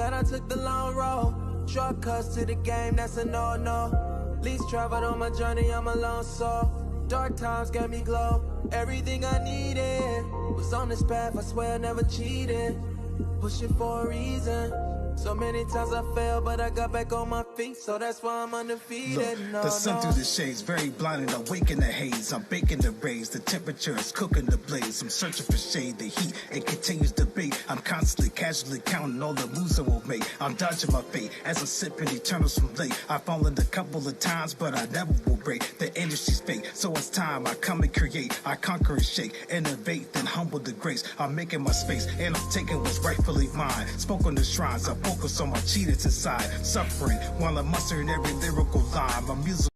glad I took the long road. Shortcuts to the game, that's a no-no. Least traveled on my journey, I'm alone, so dark times gave me glow. Everything I needed was on this path, I swear I never cheated. Pushing for a reason. So many times I fell, but I got back on my feet, so that's why I'm undefeated. Look, the sun through the shades, very blinding, awake in the haze. I'm baking the rays, the temperature is cooking the blaze. I'm searching for shade, the heat, it continues to debate. I'm constantly, casually counting all the moves I will make. I'm dodging my fate as I sip in eternals from late. I've fallen a couple of times, but I never will break the industry's fate. So it's time I come and create, I conquer and shake, innovate, then humble the grace. I'm making my space, and I'm taking what's rightfully mine. Spoke on the shrines, I focus on my cheetahs inside, suffering while I'm mustering every lyrical line. My music.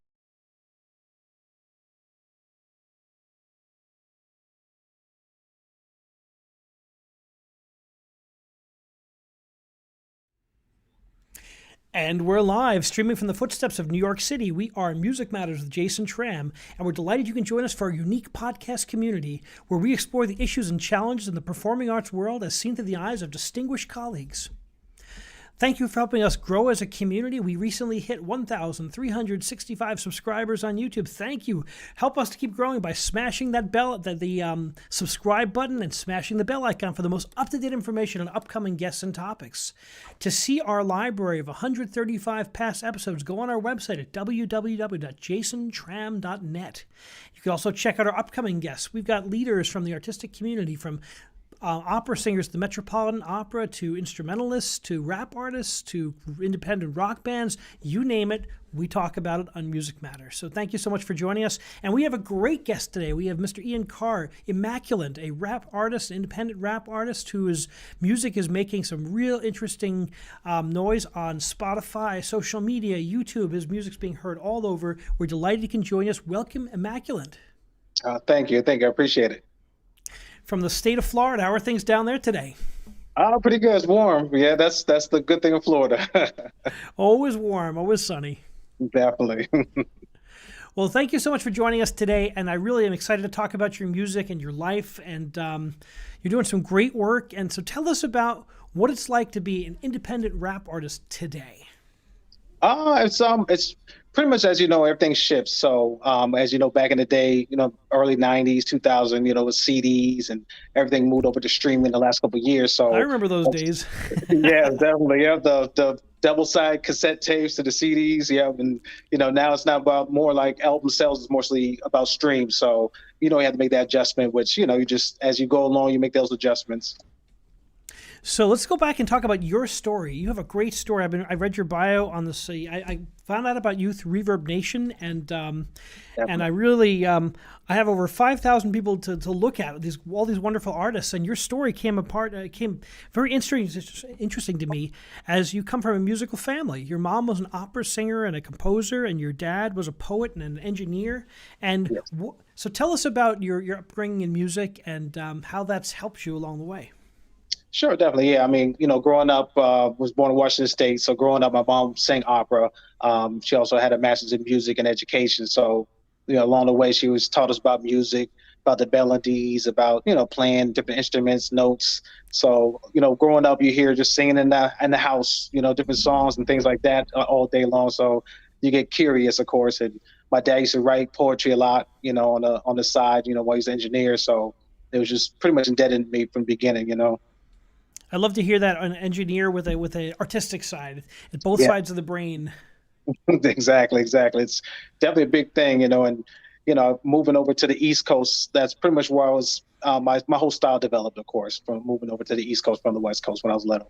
And we're live, streaming from the footsteps of New York City. We are Music Matters with Jason Tramm, and we're delighted you can join us for our unique podcast community where we explore the issues and challenges in the performing arts world as seen through the eyes of distinguished colleagues. Thank you for helping us grow as a community. We recently hit 1,365 subscribers on YouTube. Thank you. Help us to keep growing by smashing that bell, the subscribe button, and smashing the bell icon for the most up-to-date information on upcoming guests and topics. To see our library of 135 past episodes, go on our website at www.jasontram.net. You can also check out our upcoming guests. We've got leaders from the artistic community, from opera singers at the Metropolitan Opera, to instrumentalists, to rap artists, to independent rock bands, you name it, we talk about it on Music Matters. So thank you so much for joining us. And we have a great guest today. We have Mr. Ian Carr, Immaculate, a rap artist, an independent rap artist whose music is making some real interesting noise on Spotify, social media, YouTube. His music's being heard all over. We're delighted you can join us. Welcome, Immaculate. Thank you. I appreciate it. From the state of Florida, how are things down there today? Pretty good. It's warm. Yeah, that's the good thing of Florida. Always warm, always sunny. Definitely. Well, thank you so much for joining us today, and I really am excited to talk about your music and your life, and you're doing some great work. And so tell us about what it's like to be an independent rap artist today. It's pretty much, as you know, everything shifts. So, as you know, back in the day, early 90s, 2000, with CDs and everything moved over to streaming the last couple of years. So I remember those days. Yeah, definitely. Yeah, the double-side cassette tapes to the CDs. Yeah, and now it's not about more like album sales. It's mostly about streams. So you have to make that adjustment, which you just, as you go along, you make those adjustments. So let's go back and talk about your story. You have a great story. I read your bio on the. I found out about you through Reverb Nation, and I really I have over 5,000 people to look at all these wonderful artists, and your story came very interesting to me, as you come from a musical family. Your mom was an opera singer and a composer, and your dad was a poet and an engineer. And yes. So tell us about your upbringing in music and how that's helped you along the way. Sure, definitely. Yeah, I mean, growing up, was born in Washington State. So growing up, my mom sang opera. She also had a master's in music and education. So, along the way, she was taught us about music, about the melodies, about, playing different instruments, notes. So, growing up, you hear just singing in the house, different songs and things like that all day long. So you get curious, of course. And my dad used to write poetry a lot, on the side, while he's an engineer. So it was just pretty much indebted to me from the beginning, I love to hear that, an engineer with a artistic side, both sides of the brain. Exactly. It's definitely a big thing, and moving over to the East Coast, that's pretty much where I was. My whole style developed, of course, from moving over to the East Coast from the West Coast when I was little.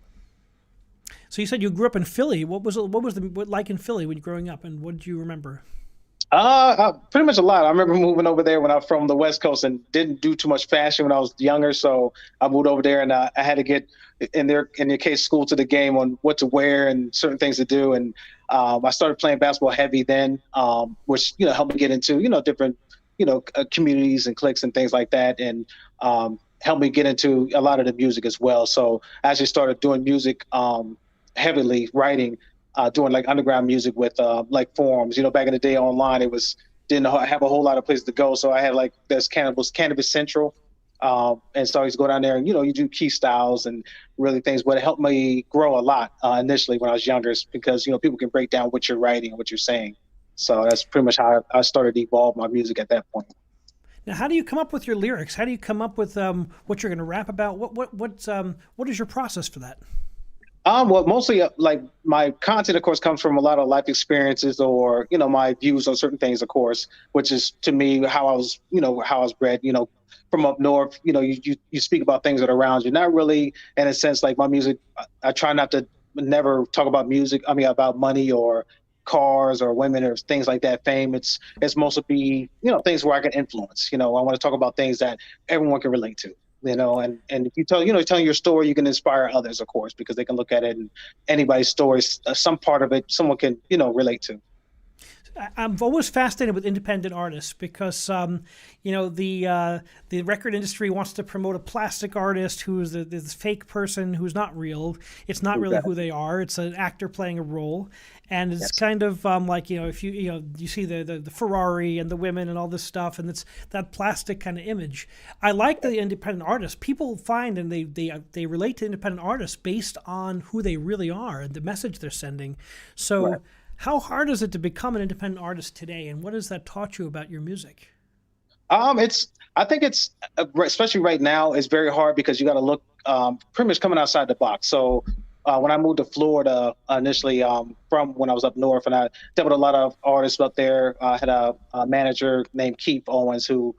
So you said you grew up in Philly. What was it like in Philly when you were growing up, and what did you remember? Pretty much a lot. I remember moving over there when I was from the West Coast and didn't do too much fashion when I was younger. So I moved over there and I had to get in your case, school to the game on what to wear and certain things to do. And I started playing basketball heavy then, which, helped me get into, different, communities and cliques and things like that. And helped me get into a lot of the music as well. So I actually started doing music heavily, writing, doing like underground music with like forums. Back in the day online, didn't have a whole lot of places to go. So I had like there's Cannabis Central, And so I used to go down there and, you do key styles and really things, but it helped me grow a lot initially when I was younger because, people can break down what you're writing and what you're saying. So that's pretty much how I started to evolve my music at that point. Now, how do you come up with your lyrics? How do you come up with what you're going to rap about? What is your process for that? Well, mostly like my content, of course, comes from a lot of life experiences or, my views on certain things, of course, which is to me how how I was bred, from up north, you speak about things that are around you, not really in a sense like my music. I try not to never talk about music. I mean, about money or cars or women or things like that, fame. It's mostly be, things where I can influence, I want to talk about things that everyone can relate to. And if you telling your story, you can inspire others, of course, because they can look at it and anybody's story, some part of it, someone can, relate to. I'm always fascinated with independent artists because, the record industry wants to promote a plastic artist who is this fake person who's not real. It's not really who they are. It's an actor playing a role, and it's kind of like if you see the Ferrari and the women and all this stuff, and it's that plastic kind of image. I like the independent artists. People find and they relate to independent artists based on who they really are and the message they're sending. So. Right. How hard is it to become an independent artist today, and what has that taught you about your music? I think it's especially right now, it's very hard because you got to look pretty much coming outside the box. So when I moved to Florida initially, from when I was up north, and I dealt with a lot of artists up there. I had a manager named Keith Owens who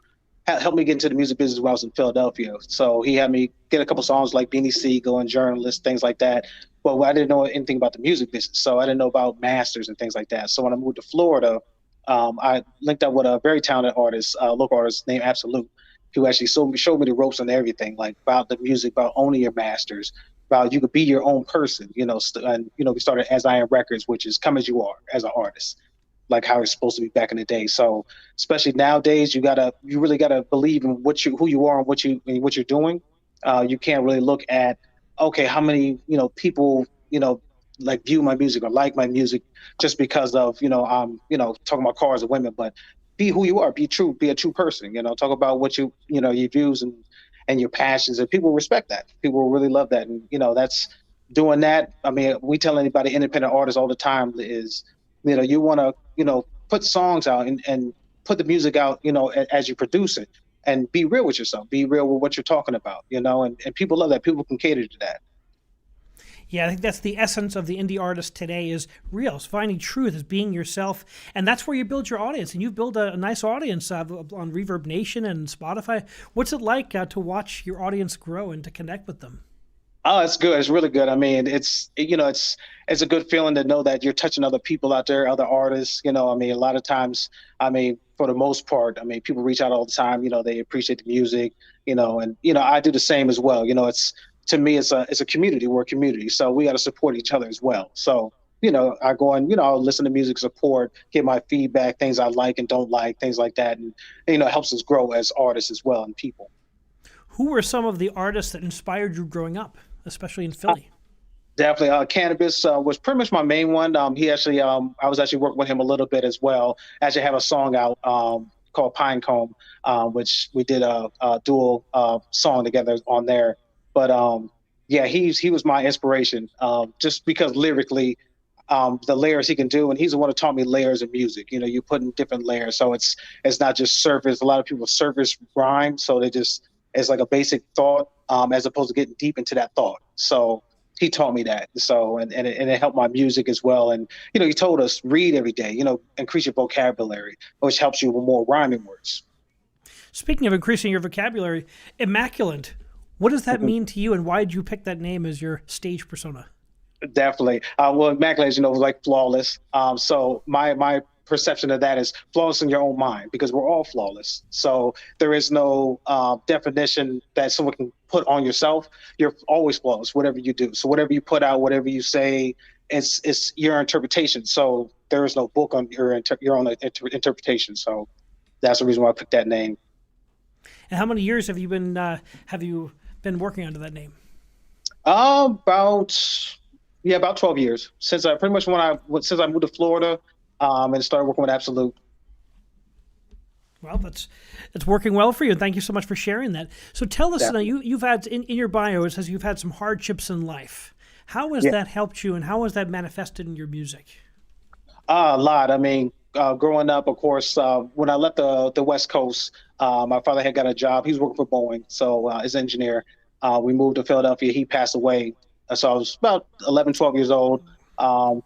helped me get into the music business when I was in Philadelphia. So he had me get a couple songs like Beanie Siegel and Journalist, things like that. But I didn't know anything about the music business, so I didn't know about masters and things like that. So when I moved to Florida, I linked up with a very talented artist, local artist named Absolute, who actually showed me the ropes and everything, like about the music, about owning your masters, about you could be your own person, and we started As I Am Records, which is come as you are as an artist, like how it's supposed to be back in the day. So especially nowadays, you really gotta believe in who you are and what you're doing. You can't really look at how many people like view my music or like my music just because of I'm talking about cars and women, but be who you are, be a true person, talk about what your views and your passions, and people respect that. People really love that. And that's doing that. I mean, we tell anybody, independent artists, all the time is you want to put songs out and put the music out as you produce it, and be real with yourself, be real with what you're talking about, and people love that. People can cater to that. Yeah, I think that's the essence of the indie artist today is real. It's finding truth, is being yourself. And that's where you build your audience. And you've built a nice audience on Reverb Nation and Spotify. What's it like to watch your audience grow and to connect with them? Oh, it's good. It's really good. I mean, it's a good feeling to know that you're touching other people out there, other artists. I mean, a lot of times, for the most part, people reach out all the time. They appreciate the music, and I do the same as well. To me, it's a community. We're a community, so we got to support each other as well. So, I go and I'll listen to music, support, get my feedback, things I like and don't like, things like that, and it helps us grow as artists as well and people. Who were some of the artists that inspired you growing up, especially in Philly? Definitely. Cannabis was pretty much my main one. He actually, I was actually working with him a little bit as well. Actually have a song out called Pinecomb, which we did a dual song together on there. But yeah, he was my inspiration just because lyrically, the layers he can do, and he's the one who taught me layers of music. You put in different layers, so it's not just surface. A lot of people surface rhyme, so it's like a basic thought as opposed to getting deep into that thought. So he taught me that. So and it helped my music as well. And he told us read every day. Increase your vocabulary, which helps you with more rhyming words. Speaking of increasing your vocabulary, Immaculate. What does that mean to you, and why did you pick that name as your stage persona? Definitely. Well, Immaculate, is like flawless. So my perception of that is flawless in your own mind, because we're all flawless. So there is no definition that someone can put on yourself. You're always flawless, whatever you do. So whatever you put out, whatever you say, it's your interpretation. So there is no book on your own interpretation. So that's the reason why I picked that name. And how many years have you been working under that name? About 12 years since I pretty much since I moved to Florida and started working with Absolute. Well, that's working well for you. Thank you so much for sharing that. So tell us now, you've had in your bio, it says you've had some hardships in life. How has that helped you, and how has that manifested in your music? A lot. I mean, growing up, of course, when I left the West Coast, my father had got a job. He was working for Boeing, so as engineer. We moved to Philadelphia. He passed away. So I was about 11, 12 years old. My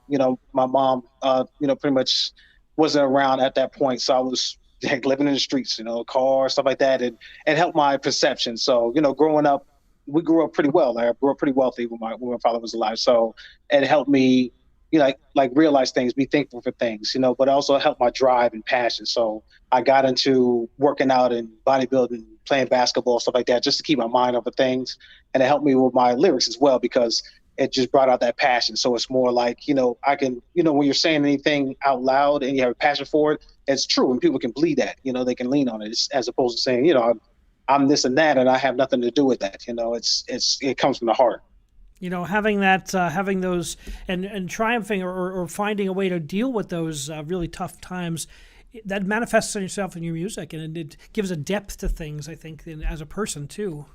mom, pretty much wasn't around at that point. So I was heck, living in the streets, car, stuff like that. And it helped my perception. So, growing up, we grew up pretty well. Like, I grew up pretty wealthy when my father was alive. So it helped me, like realize things, be thankful for things, but also help my drive and passion. So I got into working out and bodybuilding, playing basketball, stuff like that, just to keep my mind off of things. And it helped me with my lyrics as well, because it just brought out that passion. So it's more like, I can, when you're saying anything out loud and you have a passion for it, it's true. And people can believe that, they can lean on it, as opposed to saying, I'm this and that, and I have nothing to do with that. It comes from the heart. Having that, having those, and triumphing or finding a way to deal with those really tough times, that manifests in yourself in your music, and it gives a depth to things, I think, as a person too.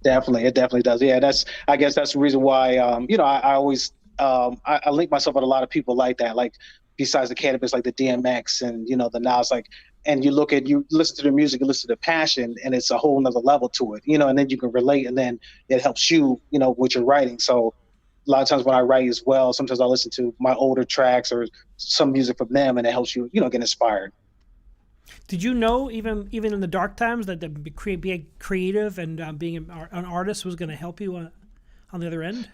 Definitely, it definitely does. Yeah, I guess that's the reason why, I always, I link myself with a lot of people like that, like besides the cannabis, like the DMX and, the Nas, like, and you listen to the music, you listen to the passion, and it's a whole nother level to it, and then you can relate, and then it helps you, with your writing. So a lot of times when I write as well, sometimes I listen to my older tracks or some music from them, and it helps you, get inspired. Did you know, even in the dark times, that being creative and being an artist was going to help you on the other end?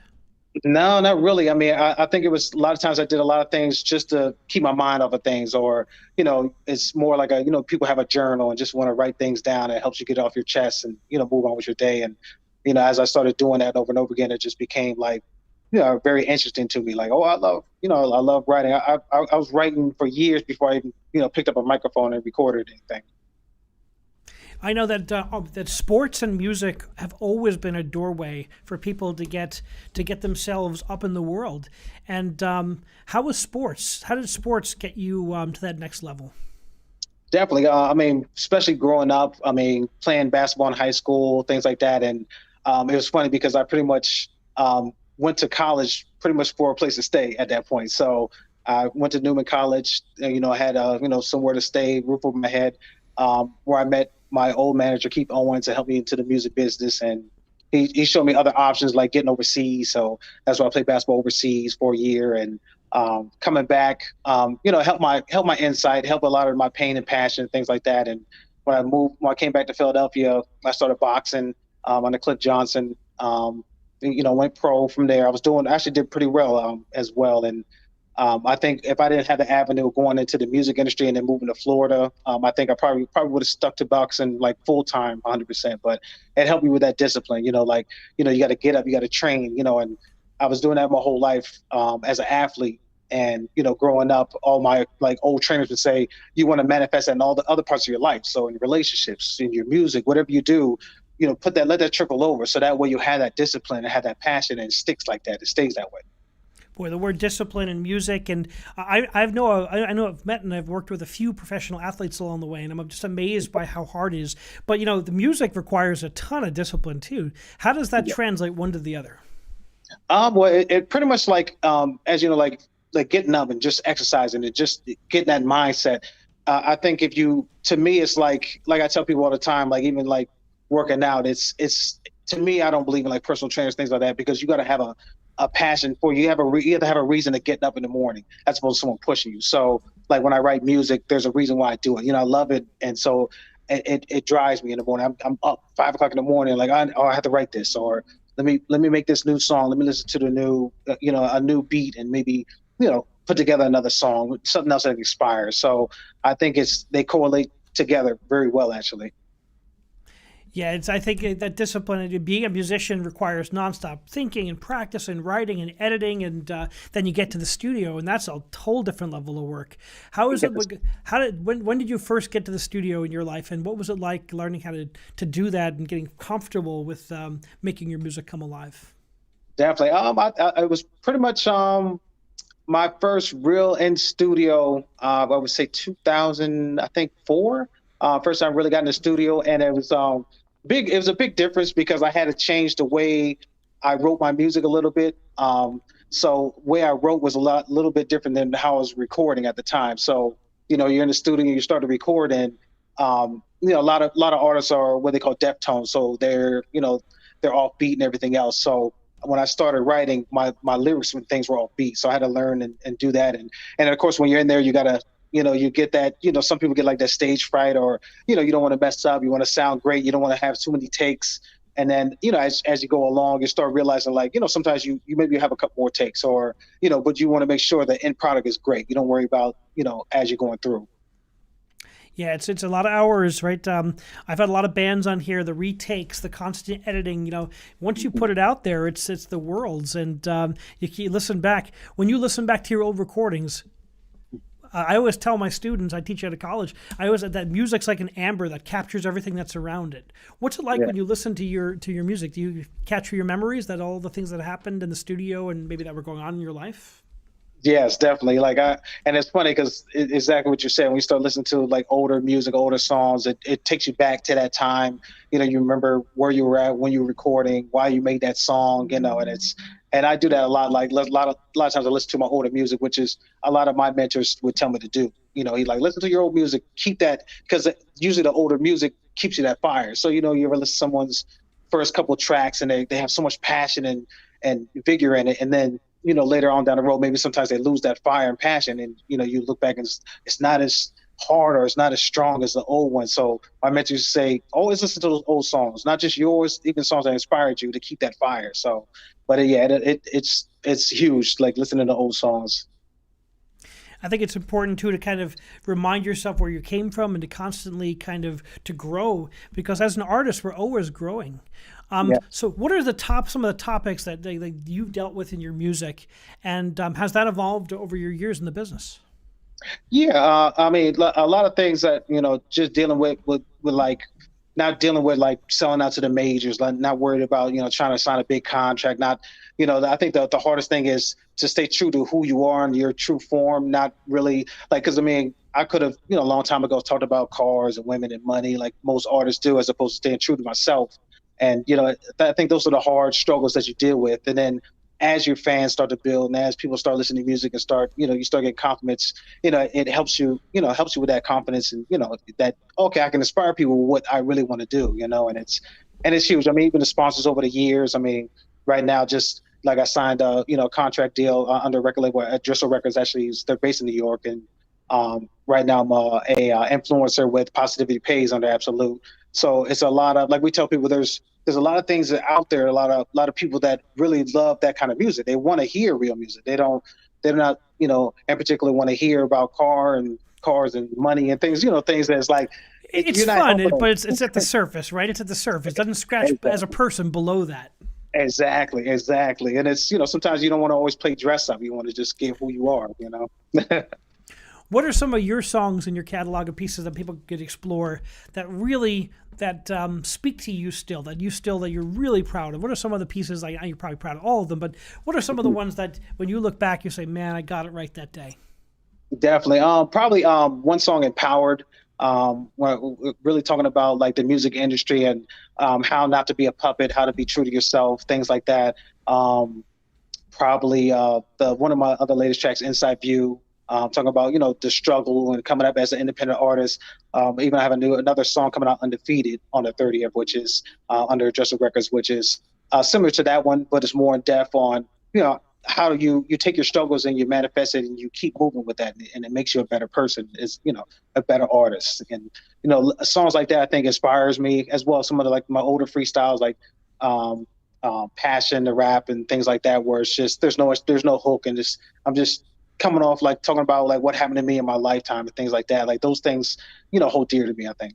No, not really. I mean, I think it was a lot of times I did a lot of things just to keep my mind off of things, or, it's more like people have a journal and just want to write things down. It helps you get off your chest and, move on with your day. And, as I started doing that over and over again, it just became like, very interesting to me. Like, oh, I love writing. I was writing for years before I even, picked up a microphone and recorded anything. I know that that sports and music have always been a doorway for people to get themselves up in the world. And how did sports get you to that next level? Definitely. I mean, especially growing up, I mean, playing basketball in high school, things like that. And it was funny because I pretty much went to college pretty much for a place to stay at that point. So I went to Newman College, I had, somewhere to stay, roof over my head, where I met my old manager, Keith Owens, to help me into the music business. And he showed me other options like getting overseas. So that's why I played basketball overseas for a year. And coming back, help my insight, help a lot of my pain and passion, things like that. And when I came back to Philadelphia, I started boxing under Cliff Johnson. Went pro from there. Actually did pretty well as well. And I think if I didn't have the avenue of going into the music industry and then moving to Florida, I think I probably would have stuck to boxing like full time, 100%. But it helped me with that discipline. You got to get up, you got to train. And I was doing that my whole life as an athlete. And growing up, all my like old trainers would say, you want to manifest that in all the other parts of your life. So in relationships, in your music, whatever you do, let that trickle over. So that way you have that discipline and have that passion, and it sticks like that. It stays that way. Boy, the word discipline in music, and I know I've met and I've worked with a few professional athletes along the way, and I'm just amazed by how hard it is. But the music requires a ton of discipline too. How does that translate one to the other? Well, it pretty much like as like getting up and just exercising and just getting that mindset. I think to me, it's like I tell people all the time, like even like working out, it's to me, I don't believe in like personal trainers, things like that, because you got to have a passion for you. You have to have a reason to get up in the morning as opposed to someone pushing you. So like when I write music, there's a reason why I do it. I love it. And so it drives me in the morning. I'm up 5 o'clock in the morning. Like, I have to write this, or let me make this new song. Let me listen to the new, a new beat, and maybe, put together another song, something else that inspires. So I think they correlate together very well, actually. Yeah, I think that discipline, being a musician, requires nonstop thinking and practice and writing and editing, and then you get to the studio, and that's a whole different level of work. How is it? When did you first get to the studio in your life, and what was it like learning how to do that and getting comfortable with making your music come alive? Definitely. I was pretty much my first real in studio. I would say 2000, I think 4. First time I really got in the studio, and it was big. It was a big difference because I had to change the way I wrote my music a little bit. So way I wrote was little bit different than how I was recording at the time. So you're in the studio, you start to record, and a lot of artists are what they call deftones. So they're offbeat and everything else. So when I started writing, my lyrics and things were offbeat. So I had to learn and do that. And of course, when you're in there, you gotta you get that, some people get like that stage fright, or, you don't want to mess up. You want to sound great. You don't want to have too many takes. And then, as you go along, you start realizing like, sometimes you maybe have a couple more takes, or, but you want to make sure the end product is great. You don't worry about, as you're going through. Yeah, it's a lot of hours, right? I've had a lot of bands on here, the retakes, the constant editing. Once you put it out there, it's the world's, and you listen back. When you listen back to your old recordings, I always tell my students, I teach out of college, I always that music's like an amber that captures everything that's around it. What's it like when you listen to your music? Do you capture your memories, that all the things that happened in the studio and maybe that were going on in your life? Yes, definitely. And it's funny because exactly what you're saying. When you start listening to like older music, older songs, it takes you back to that time. You remember where you were at when you were recording, why you made that song. And I do that a lot. Like a lot of times I listen to my older music, which is a lot of my mentors would tell me to do. He like, listen to your old music, keep that, because usually the older music keeps you that fire. So you ever listen to someone's first couple of tracks and they have so much passion and vigor in it, and then later on down the road, maybe sometimes they lose that fire and passion, and you look back and it's not as hard or it's not as strong as the old one. So my mentors say, always listen to those old songs, not just yours, even songs that inspired you, to keep that fire. So, but it's huge, like listening to old songs. I think it's important too to kind of remind yourself where you came from and to constantly kind of to grow, because as an artist, we're always growing. So what are some of the topics that you've dealt with in your music, and has that evolved over your years in the business? Yeah, I mean, a lot of things that, just dealing with like, not dealing with like selling out to the majors, like not worried about, trying to sign a big contract. Not, I think the hardest thing is to stay true to who you are and your true form, not really like, because I mean, I could have, a long time ago talked about cars and women and money like most artists do, as opposed to staying true to myself. And, I think those are the hard struggles that you deal with. And then as your fans start to build and as people start listening to music and start, you start getting compliments, it helps you with that confidence and, that, okay, I can inspire people with what I really want to do, and it's huge. I mean, even the sponsors over the years, I mean, right now, just like I signed a, contract deal under a record label at Driscoll Records. Actually, they're based in New York. And right now I'm a influencer with Positivity Pays under Absolute. So it's a lot of, like we tell people, there's a lot of things out there, a lot of people that really love that kind of music. They want to hear real music. They're not, in particular want to hear about cars and money and things, things that's like, it's fun, but it's at the surface, right? It's at the surface. It doesn't scratch as a person below that. Exactly. And it's, sometimes you don't want to always play dress up. You want to just give who you are, What are some of your songs in your catalog of pieces that people could explore that really speak to you still, that you're really proud of? What are some of the pieces? Like, you're probably proud of all of them, but what are some of the ones that when you look back, you say, man, I got it right that day? Definitely. Probably one song, Empowered, really talking about like the music industry and how not to be a puppet, how to be true to yourself, things like that. Probably one of my other latest tracks, Inside View, talking about, the struggle and coming up as an independent artist. Even I have another song coming out, Undefeated, on the 30th, which is under Driscoll Records, which is similar to that one, but it's more in depth on, how you take your struggles and you manifest it and you keep moving with that, and it makes you a better person, is, a better artist. And, songs like that, I think, inspires me, as well as some of the, like my older freestyles, like Passion, the rap and things like that, where it's just, there's no hook, and I'm just coming off like talking about like what happened to me in my lifetime and things like that. Like those things, hold dear to me, I think.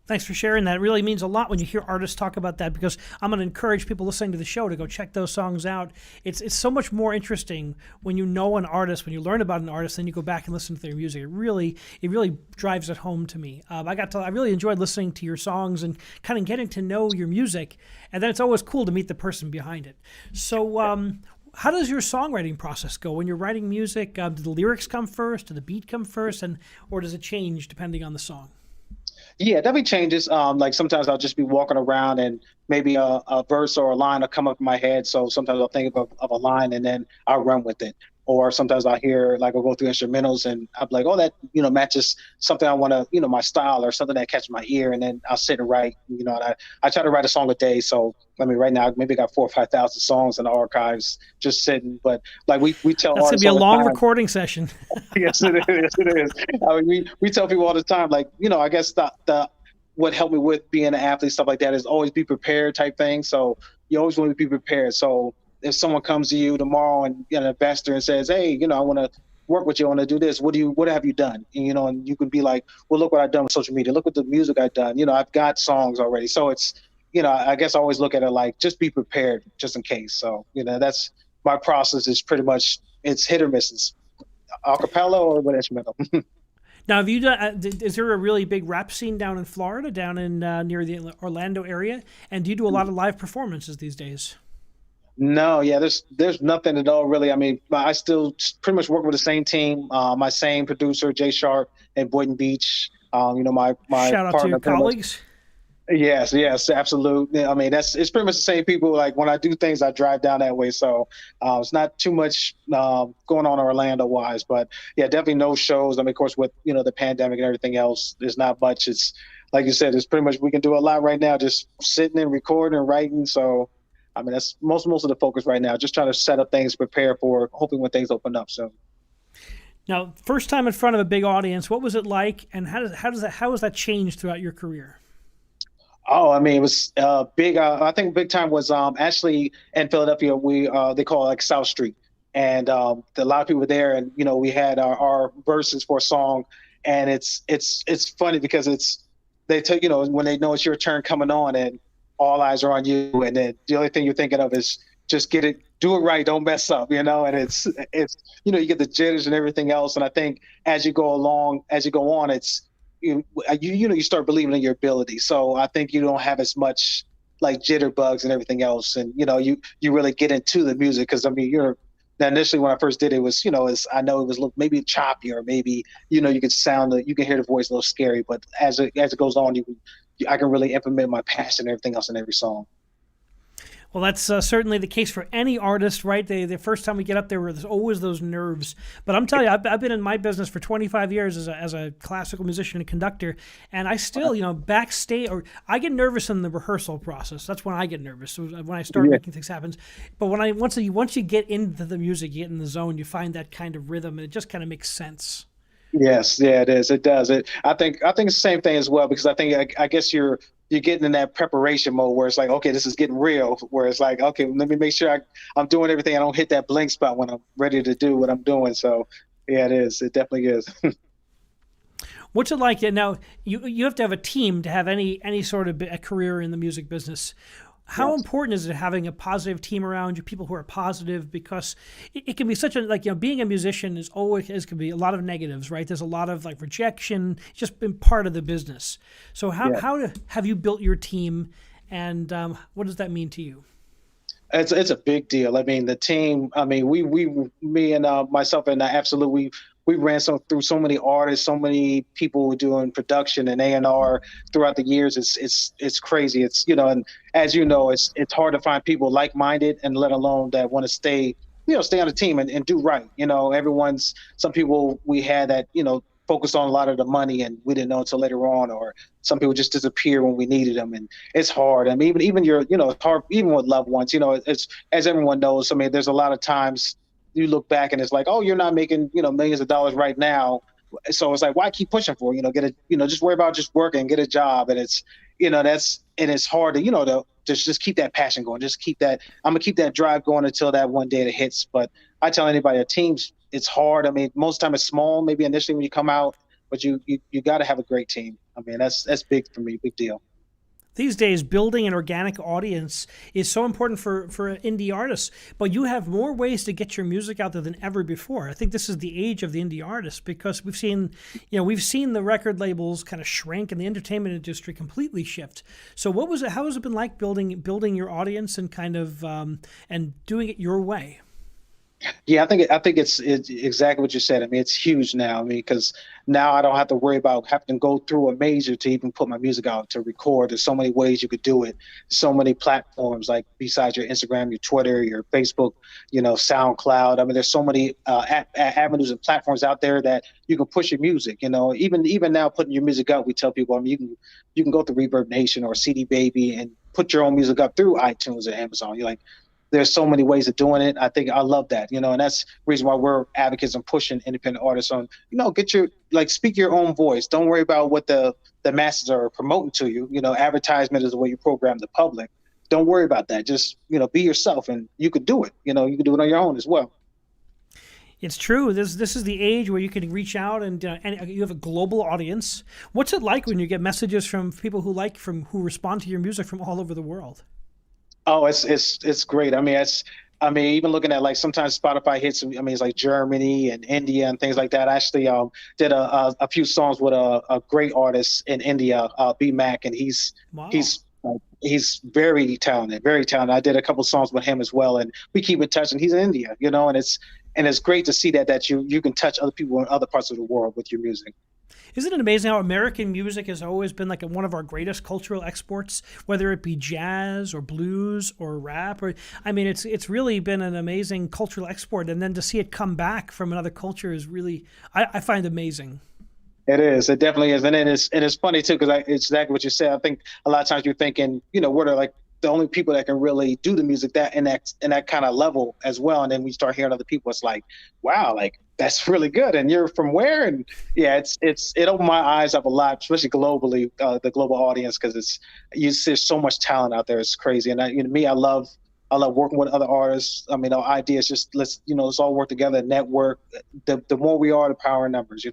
Thanks for sharing that. It really means a lot when you hear artists talk about that, because I'm going to encourage people listening to the show to go check those songs out. It's so much more interesting when you know an artist, when you learn about an artist, then you go back and listen to their music. It really drives it home to me. I really enjoyed listening to your songs and kind of getting to know your music, and then it's always cool to meet the person behind it. So How does your songwriting process go when you're writing music? Do the lyrics come first? Do the beat come first, or does it change depending on the song? Yeah, definitely changes. Like sometimes I'll just be walking around and maybe a verse or a line will come up in my head. So sometimes I'll think of a line and then I'll run with it. Or sometimes I'll hear, like, I'll go through instrumentals and I'm like, oh, that, matches something I want to, my style or something that catches my ear. And then I'll sit and write, and I try to write a song a day. So, I mean, right now, maybe I got 4,000 or 5,000 songs in the archives just sitting. But like we tell That's going to artists be a all the long time. recording session. Yes, it is. Yes, it is. I mean, we tell people all the time, like, I guess the what helped me with being an athlete, stuff like that, is always be prepared type thing. So you always want to be prepared. So if someone comes to you tomorrow and an investor and says, hey, I want to work with you, I want to do this, what have you done? And, and you can be like, well, look what I've done with social media. Look what the music I've done. I've got songs already. So it's, I guess I always look at it like, just be prepared just in case. So, that's my process is pretty much, it's hit or misses. A cappella or with instrumental. Now, have you done? Is there a really big rap scene down in Florida, down in near the Orlando area? And do you do a lot of live performances these days? No, yeah, there's nothing at all really. I mean, I still pretty much work with the same team, my same producer, Jay Sharp and Boynton Beach. My shout out partner, to your colleagues. Yes, absolutely. I mean, it's pretty much the same people. Like when I do things, I drive down that way. So it's not too much going on Orlando wise, but yeah, definitely no shows. I mean, of course, with the pandemic and everything else, there's not much. It's like you said, it's pretty much we can do a lot right now, just sitting and recording and writing. So I mean, that's most of the focus right now. Just trying to set up things, prepare for hoping when things open up soon. Now, first time in front of a big audience, what was it like, and how has that changed throughout your career? Oh, I mean, it was big. I think big time was actually in Philadelphia. They call it like South Street, and a lot of people were there, and we had our verses for a song, and it's funny because they tell when they know it's your turn coming on, and all eyes are on you, and then the only thing you're thinking of is just do it right, don't mess up, and it's you get the jitters and everything else, and I think as you go on, it's you start believing in your ability. So I think you don't have as much like jitterbugs and everything else. And, you really get into the music. Cause I mean, now initially when I first did it was, I know it was maybe choppy or maybe, you can you can hear the voice a little scary, but as it goes on, I can really implement my passion and everything else in every song. Well, that's certainly the case for any artist, right? The first time we get up there, there's always those nerves. But I'm telling you, I've been in my business for 25 years as a classical musician and conductor, and I still, backstage, or I get nervous in the rehearsal process. That's when I get nervous, so when I start making things happen. But once you get into the music, you get in the zone, you find that kind of rhythm, and it just kind of makes sense. Yes, yeah, it is. It does. I think it's the same thing as well, because I think I guess you're getting in that preparation mode where it's like, okay, this is getting real. Where it's like, okay, let me make sure I'm doing everything. I don't hit that blank spot when I'm ready to do what I'm doing. So, yeah, it is. It definitely is. What's it like now? You have to have a team to have any sort of a career in the music business. How important is it having a positive team around you, people who are positive? Because it can be such being a musician can be a lot of negatives, right? There's a lot of rejection, just been part of the business. So how have you built your team, and what does that mean to you? It's a big deal. I mean, the team. I mean, me and myself and Absolute, we ran through so many artists, so many people doing production and A&R throughout the years. It's crazy. It's and as you know, it's hard to find people like-minded, and let alone that want to stay on the team and do right. Some people we had that focused on a lot of the money, and we didn't know until later on, or some people just disappear when we needed them, and it's hard. I mean, even it's hard even with loved ones. It's, as everyone knows. I mean, there's a lot of times you look back and it's like, oh, you're not making millions of dollars right now, so it's like, why keep pushing for just worry about just working, get a job, and it's it's hard to just keep that passion going, just keep that. I'm gonna keep that drive going until that one day it hits. But I tell anybody, a team's, it's hard. I mean, most of the time it's small, maybe initially when you come out, but you got to have a great team. I mean, that's big for me, big deal. These days, building an organic audience is so important for indie artists, but you have more ways to get your music out there than ever before. I think this is the age of the indie artist, because we've seen the record labels kind of shrink and the entertainment industry completely shift. So how has it been like building your audience and kind of and doing it your way? Yeah, I think it's exactly what you said. I mean, it's huge now. I mean, because now I don't have to worry about having to go through a major to even put my music out to record. There's so many ways you could do it. So many platforms, like besides your Instagram, your Twitter, your Facebook, SoundCloud. I mean, there's so many avenues and platforms out there that you can push your music. Even now putting your music out, we tell people, I mean, you can go through Reverb Nation or CD Baby and put your own music up through iTunes or Amazon. You're like, there's so many ways of doing it. I think I love that, and that's the reason why we're advocates and pushing independent artists on, get your, like, speak your own voice. Don't worry about what the masses are promoting to you. Advertisement is the way you program the public. Don't worry about that. Just, be yourself, and you could do it. You can do it on your own as well. It's true. This is the age where you can reach out and you have a global audience. What's it like when you get messages from people who respond to your music from all over the world? Oh, it's great. I mean, even looking at, like, sometimes Spotify hits. I mean, it's like Germany and India and things like that. I actually did a few songs with a great artist in India, B Mac, and he's Wow. he's very talented, very talented. I did a couple songs with him as well, and we keep in touch. And he's in India, and it's great to see that you can touch other people in other parts of the world with your music. Isn't it amazing how American music has always been like one of our greatest cultural exports, whether it be jazz or blues or rap, or I mean, it's really been an amazing cultural export, and then to see it come back from another culture is really, I find amazing. It is. It definitely is, and it's funny too, because it's exactly what you said. I think a lot of times you're thinking, what are, like, the only people that can really do the music that in that kind of level as well, and then we start hearing other people. It's like, wow, like, that's really good, and you're from where? And yeah, it opened my eyes up a lot, especially globally, the global audience, because there's so much talent out there. It's crazy, and I love working with other artists. I mean, our idea is just let's all work together, network. The more we are, the power in numbers.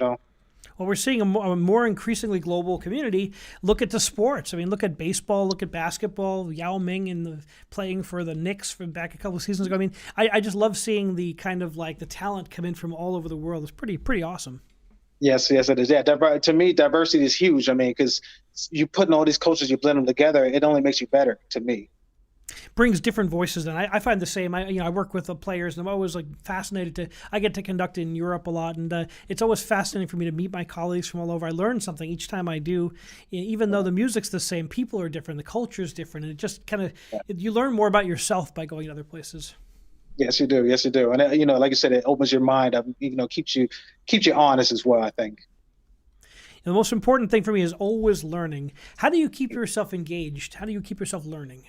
Well, we're seeing a more increasingly global community. Look at the sports. I mean, look at baseball, look at basketball. Yao Ming playing for the Knicks from back a couple of seasons ago. I mean, I just love seeing the kind of like the talent come in from all over the world. It's pretty awesome. Yes, yes, it is. Yeah, to me, diversity is huge. I mean, because you put in all these cultures, you blend them together, it only makes you better, to me. Brings different voices, and I find the same. I work with the players, and I'm always like fascinated I get to conduct in Europe a lot, and it's always fascinating for me to meet my colleagues from all over. I learn something each time I do, even though the music's the same. People are different, the culture is different, and it just kind of you learn more about yourself by going to other places. Yes, you do. Yes, you do. And like you said, it opens your mind up. Keeps you honest as well, I think. And the most important thing for me is always learning. How do you keep yourself engaged? How do you keep yourself learning?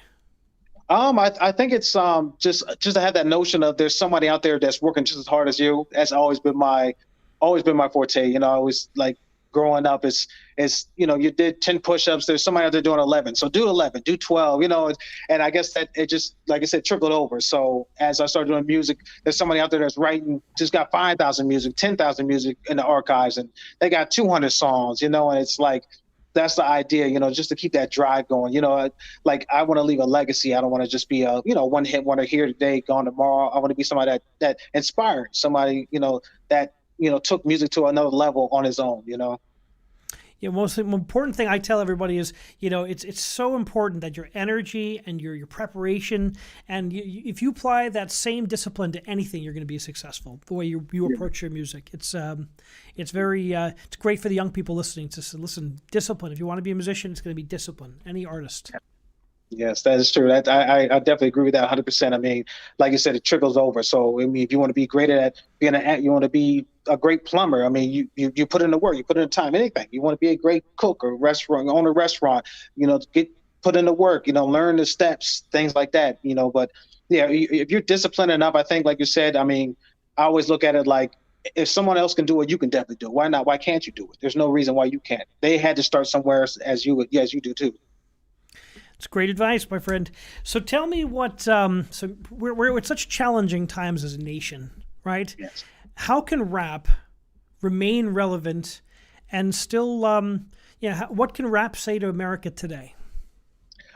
I think it's just to have that notion of there's somebody out there that's working just as hard as you. That's always been my forte. I always, like, growing up is you did 10 push-ups. There's somebody out there doing 11, so do 11, do 12. And I guess that it just, like I said, trickled over. So as I started doing music, there's somebody out there that's writing, just got 5,000 music, 10,000 music in the archives, and they got 200 songs. And it's like, that's the idea, just to keep that drive going. Like, I want to leave a legacy. I don't want to just be a, one hit wonder here today, gone tomorrow. I want to be somebody that inspired somebody, that, took music to another level on his own. Yeah, most important thing I tell everybody is, it's so important that your energy and your preparation, and if you apply that same discipline to anything, you're going to be successful. The way you approach your music, it's very it's great for the young people listening to listen. Discipline. If you want to be a musician, it's going to be discipline. Any artist. Yes, that is true. I definitely agree with that 100%. I mean, like you said, it trickles over. So, I mean, if you want to be great at being you want to be a great plumber. I mean, you put in the work, you put in the time, anything. You want to be a great cook or own a restaurant, put in the work, learn the steps, things like that, But yeah, if you're disciplined enough, I think, like you said, I mean, I always look at it like, if someone else can do it, you can definitely do it. Why not? Why can't you do it? There's no reason why you can't. They had to start somewhere, as you do too. It's great advice, my friend. So tell me what. So we're at such challenging times as a nation, right? Yes. How can rap remain relevant and still? What can rap say to America today?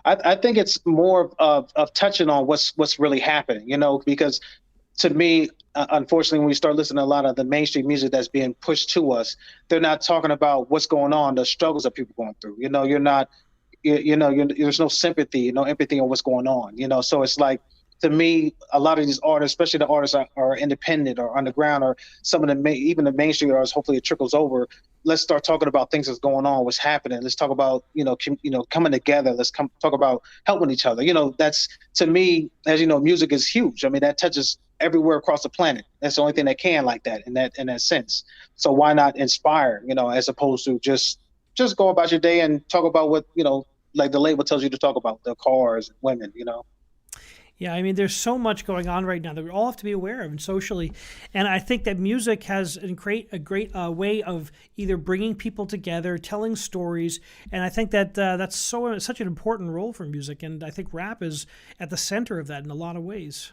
I think it's more of touching on what's really happening, because to me, unfortunately, when we start listening to a lot of the mainstream music that's being pushed to us, they're not talking about what's going on, the struggles that people are going through. You're not. There's no sympathy, no empathy on what's going on. So it's like, to me, a lot of these artists, especially the artists are independent or underground, or some of the even the mainstream artists. Hopefully, it trickles over. Let's start talking about things that's going on, what's happening. Let's talk about coming together. Let's talk about helping each other. That's, to me, as you know, music is huge. I mean, that touches everywhere across the planet. That's the only thing that can, like that, in that sense. So why not inspire? As opposed to just go about your day and talk about what like the label tells you to talk about, the cars and women. Yeah, I mean, there's so much going on right now that we all have to be aware of, and socially. And I think that music has a great way of either bringing people together, telling stories. And I think that that's such an important role for music. And I think rap is at the center of that in a lot of ways.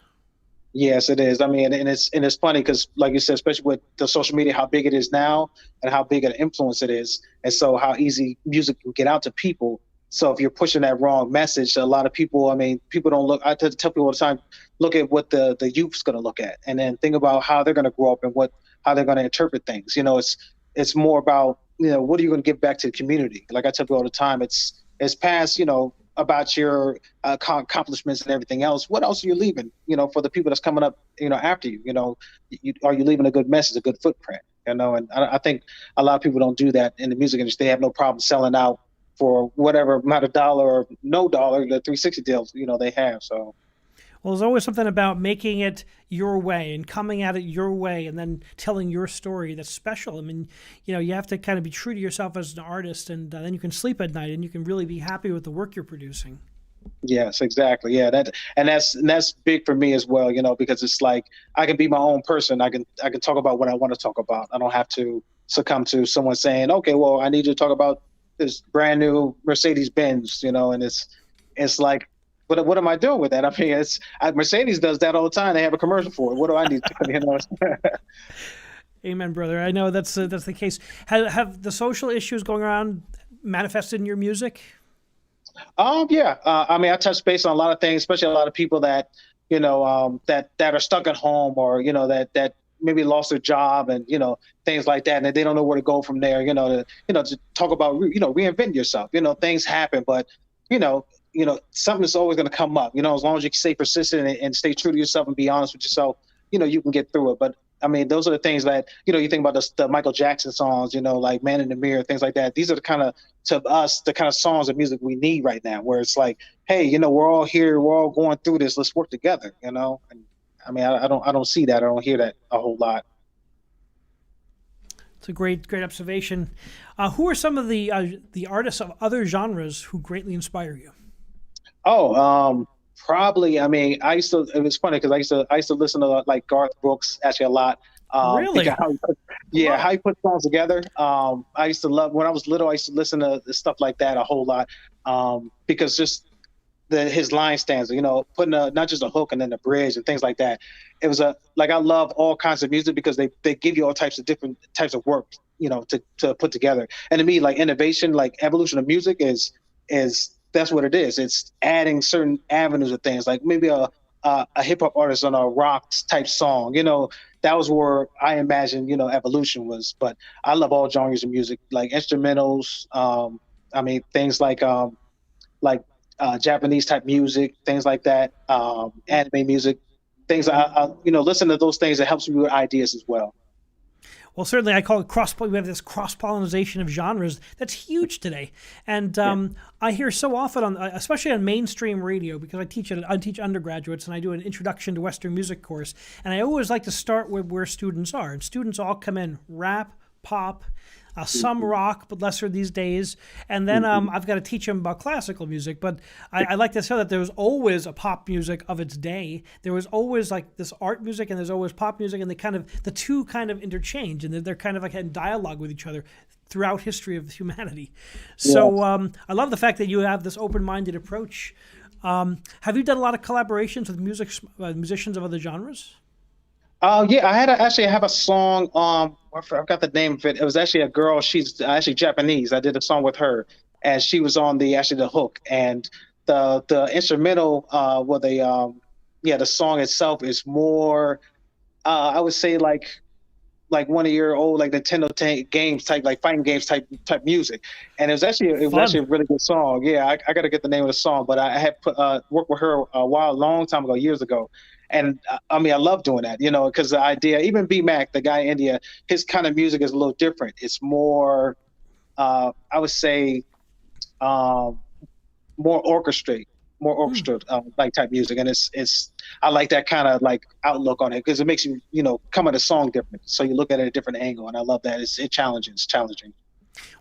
Yes, it is. I mean, and it's funny because, like you said, especially with the social media, how big it is now and how big an influence it is, and so how easy music can get out to people. So if you're pushing that wrong message, a lot of people, I mean, people don't look. I tell people all the time, look at what the youth's going to look at, and then think about how they're going to grow up and how they're going to interpret things. It's more about what are you going to give back to the community? Like I tell people all the time, it's past about your accomplishments and everything else. What else are you leaving? For the people that's coming up, after you. Are you leaving a good message, a good footprint? And I think a lot of people don't do that in the music industry. They have no problem selling out for whatever amount of dollar or no dollar, the 360 deals, they have. So, well, there's always something about making it your way and coming at it your way and then telling your story that's special. I mean, you have to kind of be true to yourself as an artist, and then you can sleep at night and you can really be happy with the work you're producing. Yes, exactly. Yeah, that's big for me as well, because it's like I can be my own person. I can talk about what I want to talk about. I don't have to succumb to someone saying, okay, well, I need you to talk about this brand new Mercedes Benz, and it's like, what am I doing with that? I mean, Mercedes does that all the time. They have a commercial for it. What do I need to, Amen, brother. I know that's the case. Have the social issues going around manifested in your music? Yeah. I mean, I touch base on a lot of things, especially a lot of people that that are stuck at home, or that maybe lost their job and things like that, and they don't know where to go from there. To talk about reinvent yourself. Things happen, but something's always going to come up. As long as you stay persistent and stay true to yourself and be honest with yourself, you can get through it. But I mean, those are the things that you think about the Michael Jackson songs, like "Man in the Mirror," things like that. These are the kind of songs of music we need right now, where it's like, hey, we're all here, we're all going through this. Let's work together. And I mean, I don't see that. I don't hear that a whole lot. It's a great observation. Who are some of the artists of other genres who greatly inspire you? Oh, probably. I mean, it was funny because I used to listen to like Garth Brooks actually a lot. Really? How he put songs together. I used to love, when I was little, I used to listen to stuff like that a whole lot. Because just his line stanza, putting not just a hook and then a bridge and things like that. It was I love all kinds of music because they give you all types of different types of work, to put together. And to me, like innovation, like evolution of music is that's what it is. It's adding certain avenues of things, like maybe a hip hop artist on a rock type song, that was where I imagine, evolution was. But I love all genres of music, like instrumentals. I mean, things like Japanese type music, things like that, anime music, things. I listen to those things. That helps me with ideas as well. Well, certainly, I call it we have this cross-pollination of genres that's huge today, and I hear so often especially on mainstream radio, because I teach undergraduates and I do an introduction to Western music course, and I always like to start with where students are, and students all come in rap, pop. Some rock, but lesser these days. And then I've got to teach them about classical music. But I like to say that there was always a pop music of its day. There was always like this art music, and there's always pop music, and the two kind of interchange, and they're kind of like in dialogue with each other throughout history of humanity. So I love the fact that you have this open-minded approach. Have you done a lot of collaborations with musicians of other genres? Yeah, I have a song. I forgot the name of it. It was actually a girl. She's actually Japanese. I did a song with her, and she was on the hook. And the instrumental, the song itself is more, I would say like like one of your old like Nintendo games type, like fighting games type music. And it was Fun. actually a really good song. Yeah, I got to get the name of the song, but I had worked with her a long time ago, years ago. And I mean, I love doing that, because the idea, even B Mac, the guy in India, his kind of music is a little different. It's more, I would say, um, more orchestra like type music, and it's I like that kind of like outlook on it because it makes you come at a song different, so you look at it at a different angle, and I love that. It's challenging.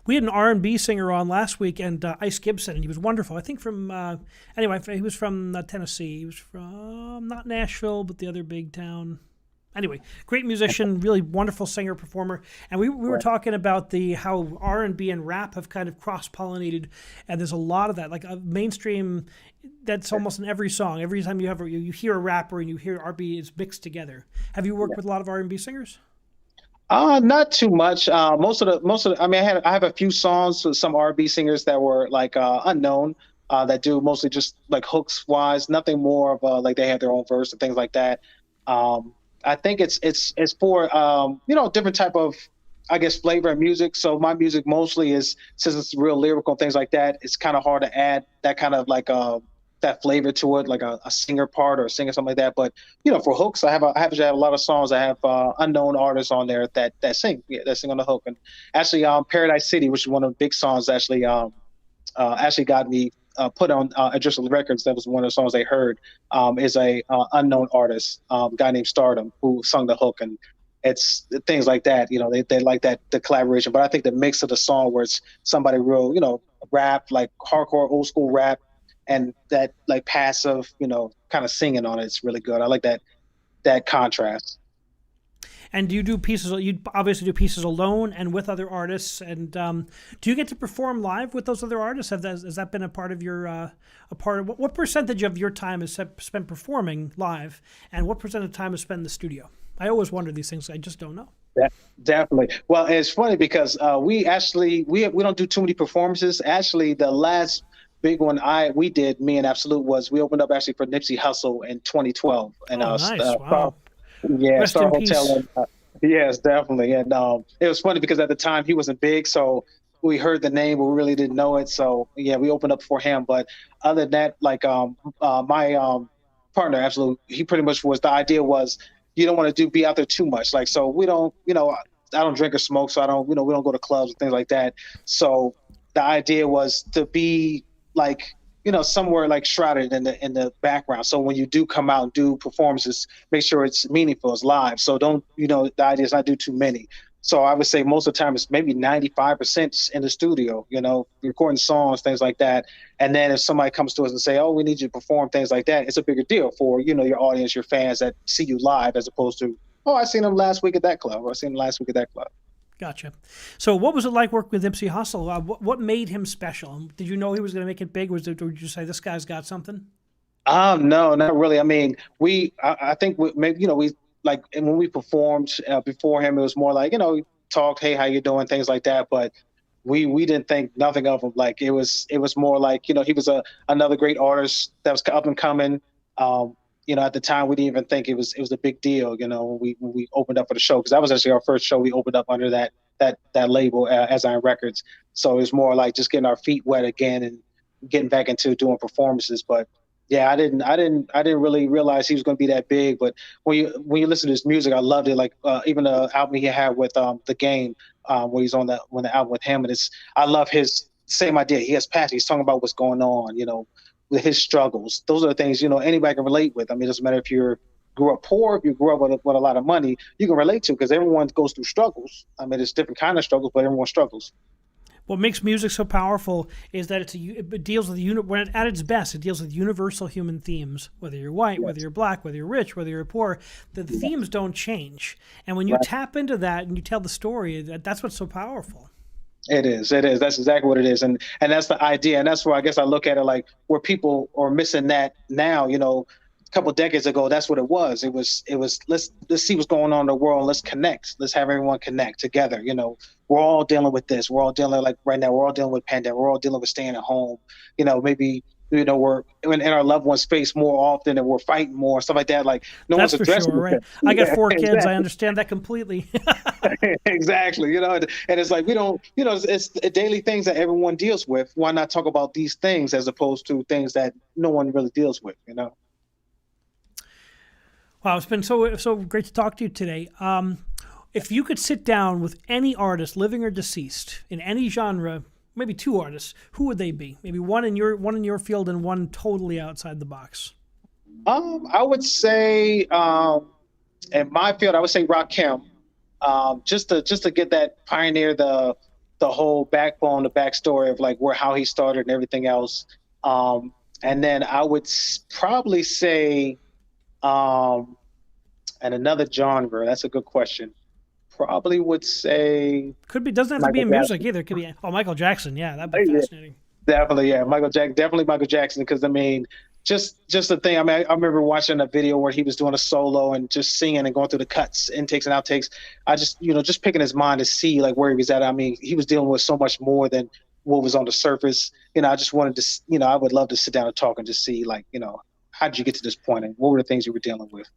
We had an R&B singer on last week, and Ice Gibson, and he was wonderful. I think from anyway, he was from Tennessee. He was from not Nashville, but the other big town. Anyway, great musician, really wonderful singer performer, and we were talking about how R&B and rap have kind of cross pollinated, and there's a lot of that, like mainstream. That's almost in every song. Every time you hear a rapper and you hear R&B, it's mixed together. Have you worked with a lot of R&B singers? Not too much. Most of the. I mean, I have a few songs with some R&B singers that were like unknown. That do mostly just like hooks wise, nothing more of like they have their own verse and things like that. I think it's for different type of, I guess, flavor of music. So my music mostly is, since it's real lyrical and things like that, it's kind of hard to add that kind of like that flavor to it, like a singer part or a singer, something like that. But for hooks, I have a lot of songs. I have unknown artists on there that sing on the hook. And actually, Paradise City, which is one of the big songs, actually got me put on Adjustable Records. That was one of the songs they heard. Is a unknown artist, guy named Stardom, who sung the hook, and it's things like that. They like that, the collaboration. But I think the mix of the song where it's somebody real, rap, like hardcore old school rap, and that like passive, kind of singing on it, it's really good. I like that contrast. And do you do pieces? You obviously do pieces alone and with other artists. And do you get to perform live with those other artists? Has that been a part of your what percentage of your time is spent performing live, and what percent of time is spent in the studio? I always wonder these things. I just don't know. Yeah, definitely. Well, it's funny because we don't do too many performances. Actually, the last big one we did, me and Absolute, was we opened up actually for Nipsey Hussle in 2012, and nice. Wow. Yeah, Rest Star in Hotel. peace. And, yes, definitely. And it was funny because at the time he wasn't big, so we heard the name, but we really didn't know it. So yeah, we opened up for him. But other than that, like my partner, Absolute, he pretty much was, the idea was you don't want to be out there too much. Like, so we don't, I don't drink or smoke, so I don't, we don't go to clubs and things like that. So the idea was to be like, somewhere like shrouded in the background. So when you do come out and do performances, make sure it's meaningful, it's live. So don't, the idea is not do too many. So I would say most of the time it's maybe 95% in the studio, recording songs, things like that. And then if somebody comes to us and say, oh, we need you to perform, things like that, it's a bigger deal for, your audience, your fans that see you live, as opposed to, oh, I seen them last week at that club, or I seen them last week at that club. Gotcha. So what was it like working with Nipsey Hussle? What made him special? Did you know he was going to make it big? Or did you say, this guy's got something? No, not really. I mean, I think maybe, we like, and when we performed before him, it was more like, talked, hey, how you doing? Things like that. But we didn't think nothing of him. Like, it was more like, he was another great artist that was up and coming. At the time, we didn't even think it was a big deal, when we opened up for the show, because that was actually our first show. We opened up under that label, as Iron Records. So it was more like just getting our feet wet again and getting back into doing performances. But yeah, I didn't really realize he was going to be that big. But when you listen to his music, I loved it. Like even the album he had with The Game, where he's on the album with him, and I love his same idea. He has passion. He's talking about what's going on, with his struggles. Those are the things, anybody can relate with. I mean, it doesn't matter if you grew up poor, if you grew up with a lot of money, you can relate to, because everyone goes through struggles. I mean, it's different kind of struggles, but everyone struggles. What makes music so powerful is that it deals with when at its best, it deals with universal human themes. Whether you're white, Yes. whether you're black, whether you're rich, whether you're poor, the themes don't change. And when you tap into that and you tell the story, that's what's so powerful. It is. That's exactly what it is. And that's the idea. And that's where I guess I look at it like where people are missing that now, a couple of decades ago, that's what it was. It was let's see what's going on in the world. Let's connect. Let's have everyone connect together. We're all dealing with this. We're all dealing, like right now, we're all dealing with pandemic. We're all dealing with staying at home. Maybe we're in our loved ones' face more often, and we're fighting more, stuff like that. Like no That's one's for addressing sure, it. right? I got 4 kids. I Exactly. understand that completely. Exactly. And it's like we don't, it's daily things that everyone deals with. Why not talk about these things as opposed to things that no one really deals with? Wow, it's been so great to talk to you today. If you could sit down with any artist, living or deceased, in any genre, maybe 2 artists, who would they be? Maybe one in your field and one totally outside the box. I would say, in my field, I would say Rakim. Just to get that pioneer the whole backbone, the backstory of like how he started and everything else. And then I would probably say, and another genre. That's a good question. Probably would say Doesn't have to be Michael in music Jackson. either. It could be Michael Jackson. Yeah, that'd be Yeah, fascinating. definitely, yeah, definitely Michael Jackson. Because I mean, just the thing. I mean, I remember watching a video where he was doing a solo and just singing and going through the cuts, intakes and outtakes. I just picking his mind to see like where he was at. I mean, he was dealing with so much more than what was on the surface. I just wanted to, I would love to sit down and talk and just see like, how did you get to this point and what were the things you were dealing with?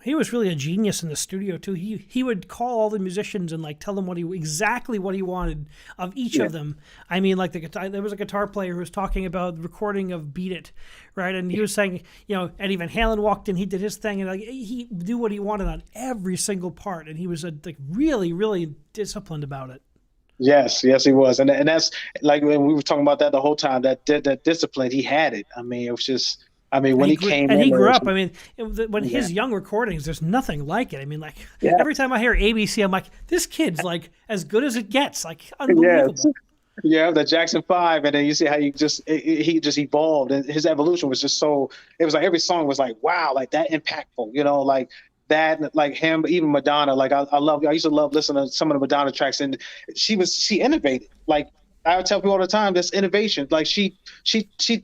He was really a genius in the studio too. He would call all the musicians and like tell them exactly what he wanted of each of them. I mean, like there was a guitar player who was talking about the recording of "Beat It," right? And he was saying, Eddie Van Halen walked in, he did his thing, and like he knew what he wanted on every single part, and he was like really, really disciplined about it. Yes, he was, and that's like when we were talking about that the whole time. That discipline, he had it. I mean, it was just. I mean, when he came in, he grew up. I mean, when his young recordings, there's nothing like it. I mean, like every time I hear ABC, I'm like, this kid's like as good as it gets. Like unbelievable. Yeah, the Jackson 5, and then you see how he just evolved, and his evolution was just so. It was like every song was like, wow, like that impactful. Like that, like him, even Madonna. Like I used to love listening to some of the Madonna tracks, and she innovated. Like I would tell people all the time, this innovation. Like she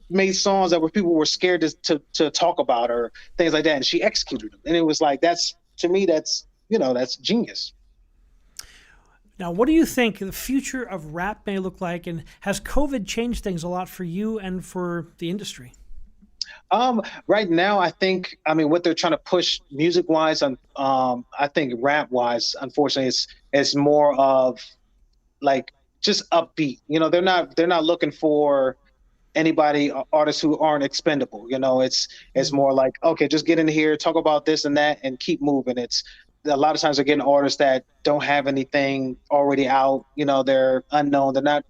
made songs that people were scared to talk about or things like that, and she executed them. And it was like that's genius. Now, what do you think the future of rap may look like, and has COVID changed things a lot for you and for the industry? Right now, I think, what they're trying to push music wise, I think rap wise, unfortunately, it's more of like just upbeat. They're not looking for artists who aren't expendable. It's more like, okay, just get in here, talk about this and that, and keep moving. It's a lot of times they're getting artists that don't have anything already out. They're unknown. They're not,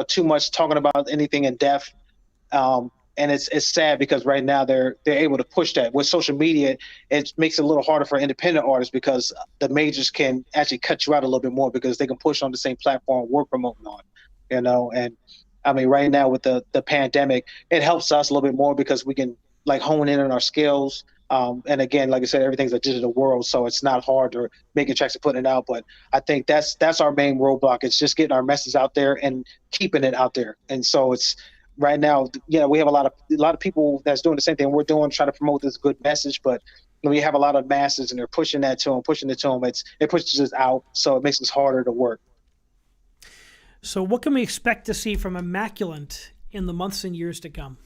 too much talking about anything in depth. And it's sad because right now they're able to push that with social media. It makes it a little harder for independent artists because the majors can actually cut you out a little bit more because they can push on the same platform we're promoting on, and I mean, right now with the pandemic, it helps us a little bit more because we can like hone in on our skills. And again, like I said, everything's a digital world, so it's not hard to making tracks and putting it out. But I think that's our main roadblock. It's just getting our message out there and keeping it out there. And so it's right now, we have a lot of people that's doing the same thing we're doing, trying to promote this good message. But we have a lot of masses, and they're pushing it to them. It pushes us out, so it makes it harder to work. So what can we expect to see from Immaculate in the months and years to come?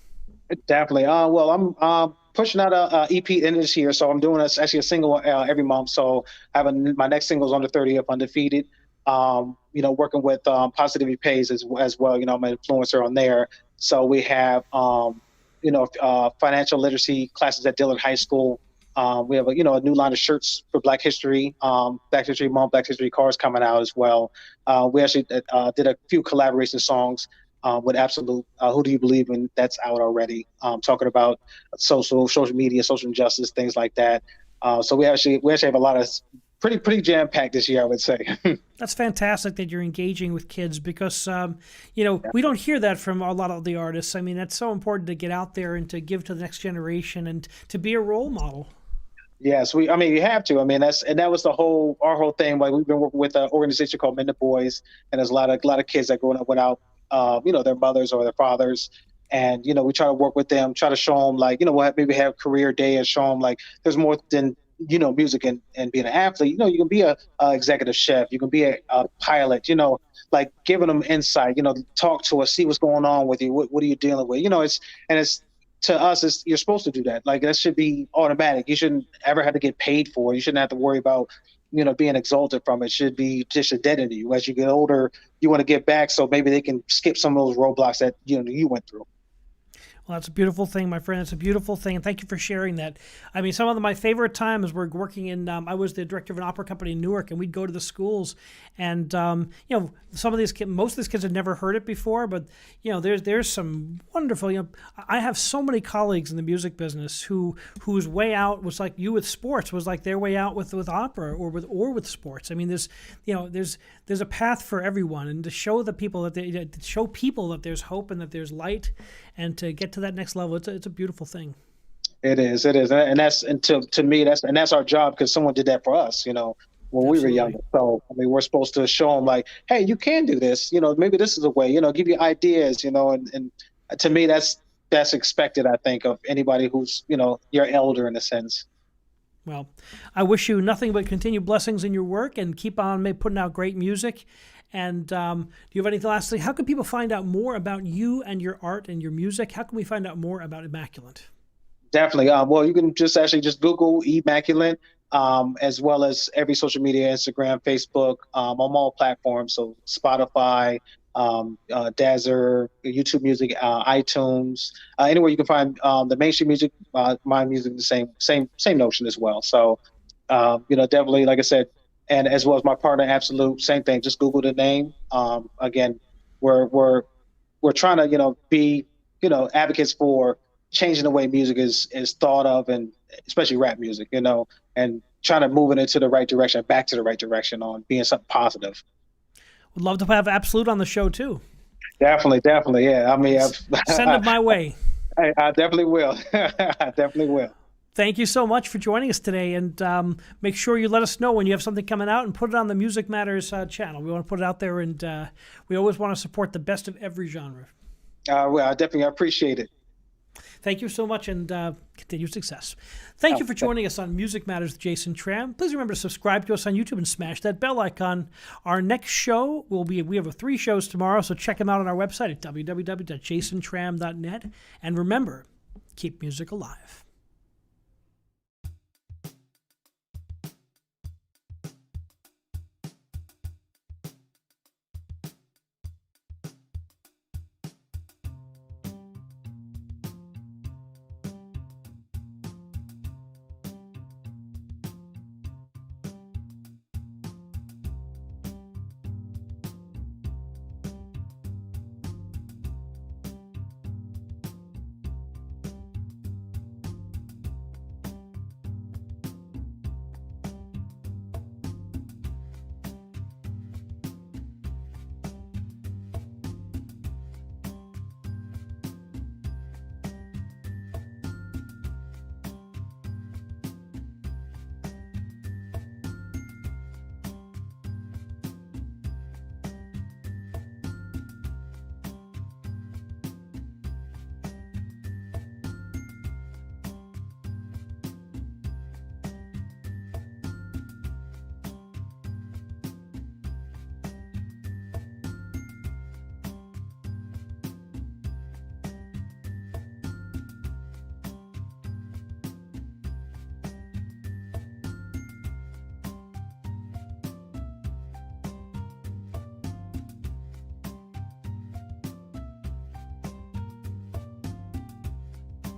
Definitely. Well, I'm pushing out a EP in this year, so I'm doing actually a single every month. So I have my next single is on the 30th, Undefeated. Working with Positivity Pays as well. I'm an influencer on there. So we have financial literacy classes at Dillard High School. We have a new line of shirts for Black History, Black History Month, Black History cards coming out as well. We actually did a few collaboration songs with Absolute. Who Do You Believe In? That's out already. Talking about social media, social injustice, things like that. So we actually have a lot of pretty jam packed this year, I would say. That's fantastic that you're engaging with kids because, we don't hear that from a lot of the artists. I mean, that's so important to get out there and to give to the next generation and to be a role model. Yes, you have to. That was our whole thing. Like we've been working with an organization called Men to Boys, and there's a lot of kids that growing up without, their mothers or their fathers, and we try to work with them, try to show them like, we'll maybe have career day and show them like there's more than music and being an athlete. You can be a executive chef, you can be a pilot. Like giving them insight. Talk to us, see what's going on with you. What are you dealing with? to us, you're supposed to do that. Like that should be automatic. You shouldn't ever have to get paid for it. You shouldn't have to worry about, being exalted from it. It should be just a debt to you. As you get older, you want to get back, so maybe they can skip some of those roadblocks that you went through. Well, that's a beautiful thing, my friend. It's a beautiful thing, and thank you for sharing that. I mean, some of my favorite times were working in. I was the director of an opera company in Newark, and we'd go to the schools, and some of these kids, most of these kids had never heard it before, but there's some wonderful. I have so many colleagues in the music business whose way out was like you with sports, was like their way out with opera or with sports. I mean, there's a path for everyone, and to show the people to show people that there's hope and that there's light, and to get to that next level, it's a beautiful thing. It is, and to me that's our job, because someone did that for us, when we were younger. So I mean, we're supposed to show them like, hey, you can do this. Maybe this is a way. Give you ideas. And to me, that's expected, I think, of anybody who's your elder in a sense. Well, I wish you nothing but continued blessings in your work, and keep on putting out great music. And do you have anything lastly? How can people find out more about you and your art and your music? How can we find out more about Immaculate? Definitely. Well, you can just Google Immaculate, as well as every social media, Instagram, Facebook, on all platforms. So Spotify, Dazzler, YouTube Music, iTunes, anywhere you can find the mainstream music, my music, the same notion as well. So, definitely, like I said, and as well as my partner, Absolute, same thing. Just Google the name. Again, we're trying to be advocates for changing the way music is thought of, and especially rap music, and trying to move it into the right direction, back to the right direction on being something positive. Would love to have Absolute on the show too. Definitely, yeah. I mean, send it my way. I definitely will. I definitely will. Thank you so much for joining us today, and make sure you let us know when you have something coming out, and put it on the Music Matters channel. We want to put it out there, and we always want to support the best of every genre. Well, I definitely appreciate it. Thank you so much, and continued success. Thank you for joining us on Music Matters with Jason Tramm. Please remember to subscribe to us on YouTube and smash that bell icon. Our next show we have 3 shows tomorrow, so check them out on our website at www.jasontram.net. And remember, keep music alive.